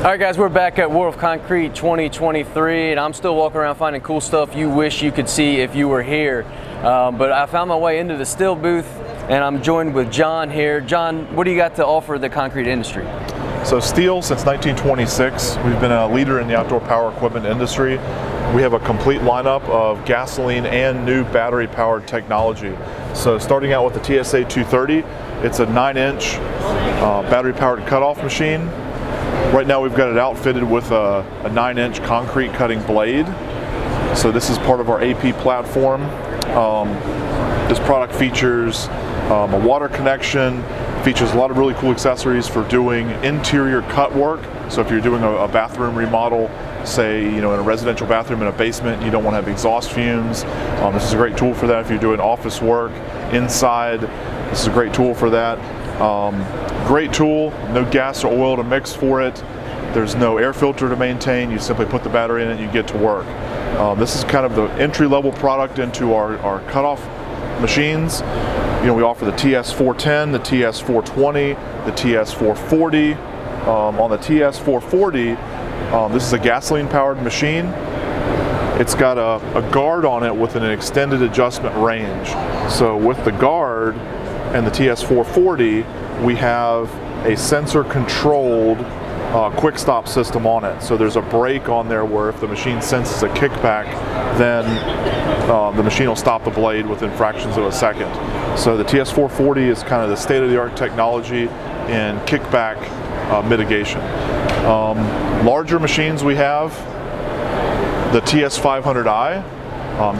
All right, guys, we're back at World of Concrete 2023, and I'm still walking around finding cool stuff you wish you could see if you were here. But I found my way into the Stihl booth, and I'm joined with John here. John, what do you got to offer the concrete industry? So Stihl, since 1926, we've been a leader in the outdoor power equipment industry. We have a complete lineup of gasoline and new battery-powered technology. So starting out with the TSA 230, it's a 9-inch battery-powered cutoff machine. Right now we've got it outfitted with a 9-inch concrete cutting blade. So this is part of our AP platform. This product features a water connection, features a lot of really cool accessories for doing interior cut work. So if you're doing a bathroom remodel, say in a residential bathroom in a basement, you don't want to have exhaust fumes. This is a great tool for that. If you're doing office work inside, this is a great tool for that. Great tool, no gas or oil to mix for it. There's no air filter to maintain. You simply put the battery in it and you get to work. This is kind of the entry-level product into our cutoff machines. We offer the TS410, the TS420, the TS440. On the TS440, this is a gasoline-powered machine. It's got a guard on it with an extended adjustment range. So with the guard and the TS440, we have a sensor-controlled quick stop system on it. So there's a brake on there where if the machine senses a kickback, then the machine will stop the blade within fractions of a second. So the TS440 is kind of the state-of-the-art technology in kickback mitigation. Larger machines we have, the TS500i.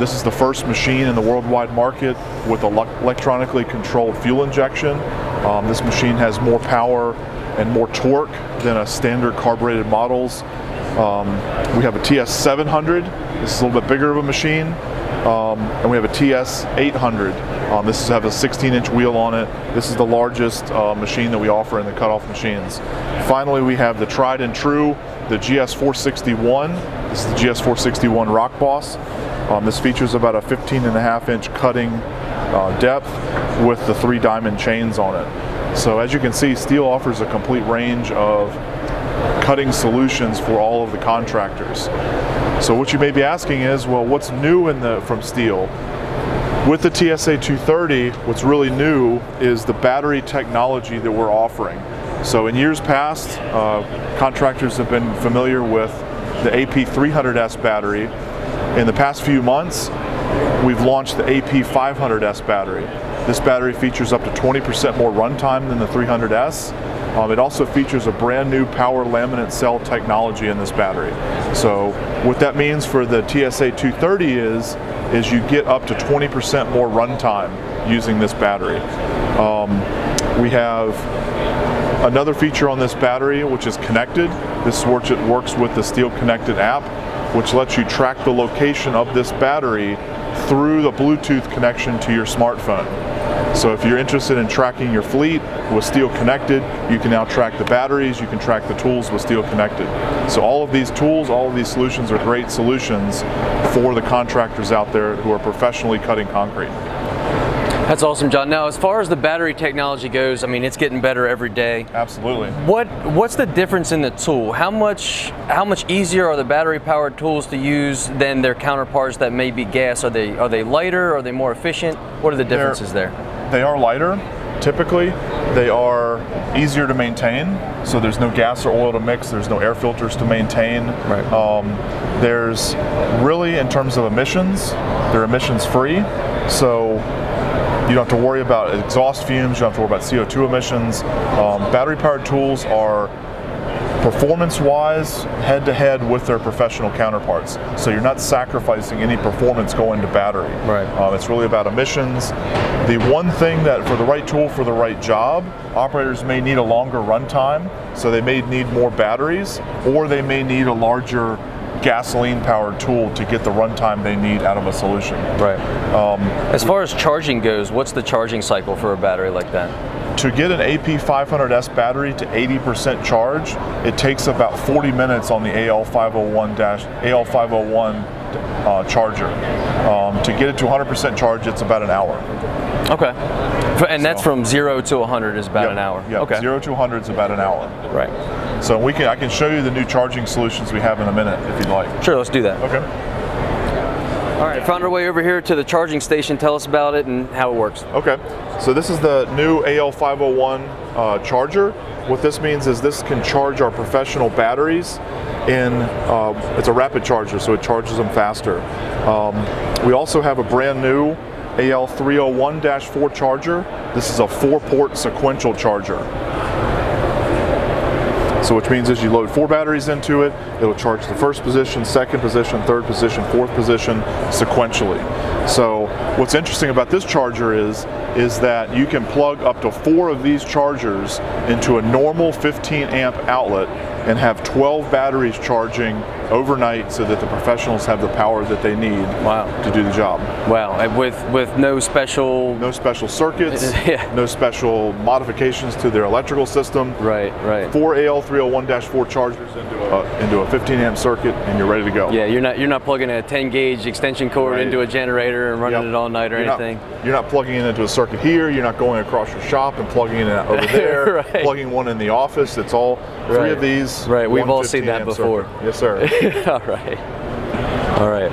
This is the first machine in the worldwide market with electronically controlled fuel injection. This machine has more power and more torque than a standard carbureted models. We have a TS700. This is a little bit bigger of a machine. And we have a TS800. This has a 16-inch wheel on it. This is the largest machine that we offer in the cutoff machines. Finally, we have the tried and true, the GS461. This is the GS461 Rock Boss. This features about a 15.5-inch cutting depth with the 3 diamond chains on it. So as you can see, Stihl offers a complete range of cutting solutions for all of the contractors. So what you may be asking is, well, what's new from Stihl? With the TSA 230, what's really new is the battery technology that we're offering. So in years past, contractors have been familiar with the AP 300S battery. In the past few months, we've launched the AP 500S battery. This battery features up to 20% more runtime than the 300S. It also features a brand new power laminate cell technology in this battery. So what that means for the TSA 230 is you get up to 20% more runtime using this battery. We have another feature on this battery which is connected. This works with the Stihl Connected app, which lets you track the location of this battery through the Bluetooth connection to your smartphone. So if you're interested in tracking your fleet with Stihl Connected, you can now track the batteries, you can track the tools with Stihl Connected. So all of these tools, all of these solutions are great solutions for the contractors out there who are professionally cutting concrete. That's awesome, John. Now, as far as the battery technology goes, I mean, it's getting better every day. Absolutely. What's the difference in the tool? How much easier are the battery-powered tools to use than their counterparts that may be gas? Are they lighter? Are they more efficient? What are the differences there? They are lighter. Typically, they are easier to maintain. So there's no gas or oil to mix. There's no air filters to maintain. Right. There's really, in terms of emissions, they're emissions-free. So you don't have to worry about exhaust fumes, you don't have to worry about CO2 emissions. Battery-powered tools are performance-wise head-to-head with their professional counterparts. So you're not sacrificing any performance going to battery. Right. It's really about emissions. The one thing that for the right tool for the right job, operators may need a longer runtime, so they may need more batteries, or they may need a larger gasoline-powered tool to get the runtime they need out of a solution. Right. As far as charging goes, what's the charging cycle for a battery like that? To get an AP 500S battery to 80% charge, it takes about 40 minutes on the AL501 charger. To get it to 100% charge, it's about an hour. Okay. And that's from 0 to 100 is about an hour. Yeah, okay. 0 to 100 is about an hour. Right. So I can show you the new charging solutions we have in a minute if you'd like. Sure, let's do that. Okay. All right, found our way over here to the charging station. Tell us about it and how it works. Okay, so this is the new AL501 charger. What this means is this can charge our professional batteries it's a rapid charger, so it charges them faster. We also have a brand new AL301-4 charger. This is a 4-port sequential charger. So which means as you load 4 batteries into it, it'll charge the first position, second position, third position, fourth position sequentially. So what's interesting about this charger is that you can plug up to 4 of these chargers into a normal 15 amp outlet and have 12 batteries charging overnight so that the professionals have the power that they need to do the job. Wow, and with no special circuits, no special modifications to their electrical system. Right. 4 AL301-4 chargers into a 15 amp circuit and you're ready to go. Yeah, you're not plugging a 10 gauge extension cord into a generator and running it all night or anything. You're not plugging it into a circuit here, you're not going across your shop and plugging it over there, plugging one in the office. It's all 3 of these. Right, we've all seen that before. Circuit. Yes, sir. All right.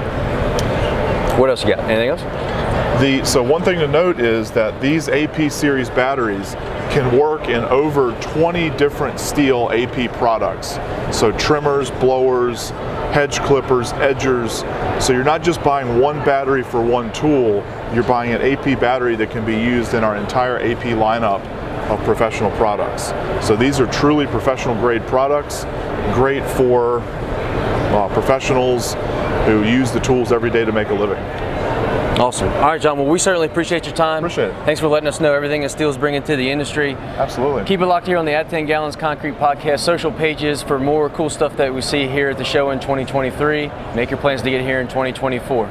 What else you got? Anything else? So one thing to note is that these AP series batteries can work in over 20 different Stihl AP products. So trimmers, blowers, hedge clippers, edgers. So you're not just buying one battery for one tool, you're buying an AP battery that can be used in our entire AP lineup of professional products. So these are truly professional grade products, great for professionals who use the tools every day to make a living. Awesome. All right, John, well, we certainly appreciate your time. Appreciate it. Thanks for letting us know everything that Stihl's bringing to the industry. Absolutely. Keep it locked here on the At 10 Gallons Concrete Podcast social pages for more cool stuff that we see here at the show in 2023. Make your plans to get here in 2024.